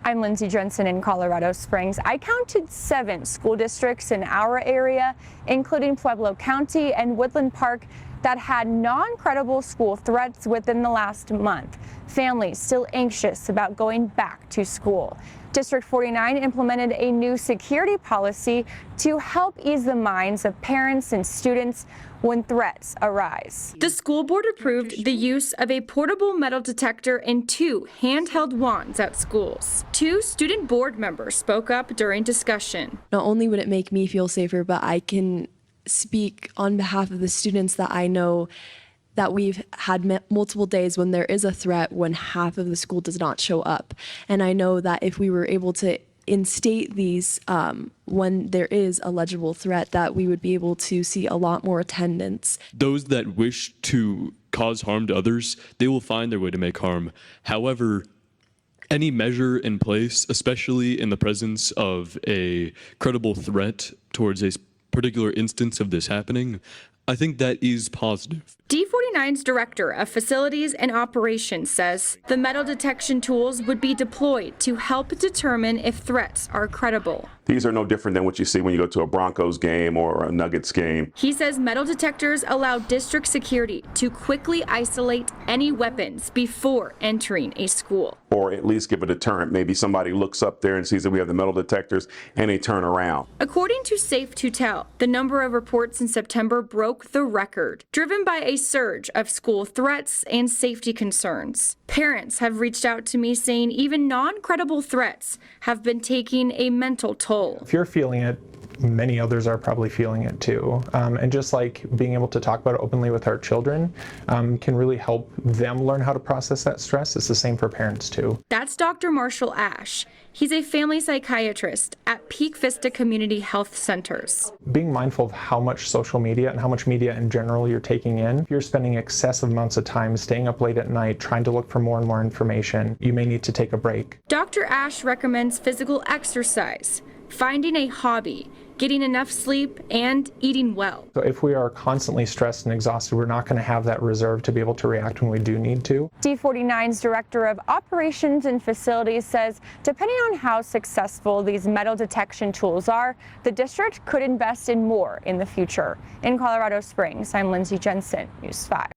I'm Lindsay Jensen in Colorado Springs. I counted 7 school districts in our area, including Pueblo County and Woodland Park, that had non-credible school threats within the last month. Families still anxious about going back to school. District 49 implemented a new security policy to help ease the minds of parents and students when threats arise. The school board approved the use of a portable metal detector and 2 handheld wands at schools. 2 student board members spoke up during discussion. Not only would it make me feel safer, but I can speak on behalf of the students that I know that we've had multiple days when there is a threat when half of the school does not show up. And I know that if we were able to instate these when there is a legible threat, that we would be able to see a lot more attendance. Those that wish to cause harm to others, they will find their way to make harm. However, any measure in place, especially in the presence of a credible threat towards a particular instance of this happening, I think that is positive. D49's Director of Facilities and Operations says the metal detection tools would be deployed to help determine if threats are credible. These are no different than what you see when you go to a Broncos game or a Nuggets game. He says metal detectors allow district security to quickly isolate any weapons before entering a school. Or at least give a deterrent. Maybe somebody looks up there and sees that we have the metal detectors and they turn around. According to Safe to Tell, the number of reports in September broke the record, driven by a surge of school threats and safety concerns. Parents have reached out to me saying even non-credible threats have been taking a mental toll. If you're feeling it, many others are probably feeling it too. And just like being able to talk about it openly with our children can really help them learn how to process that stress. It's the same for parents too. That's Dr. Marshall Ash. He's a family psychiatrist at Peak Vista Community Health Centers. Being mindful of how much social media and how much media in general you're taking in. If you're spending excessive amounts of time staying up late at night trying to look for more and more information, you may need to take a break. Dr. Ash recommends physical exercise, finding a hobby, getting enough sleep, and eating well. So if we are constantly stressed and exhausted, we're not going to have that reserve to be able to react when we do need to. D49's Director of Operations and Facilities says depending on how successful these metal detection tools are, the district could invest in more in the future. In Colorado Springs, I'm Lindsay Jensen, News 5.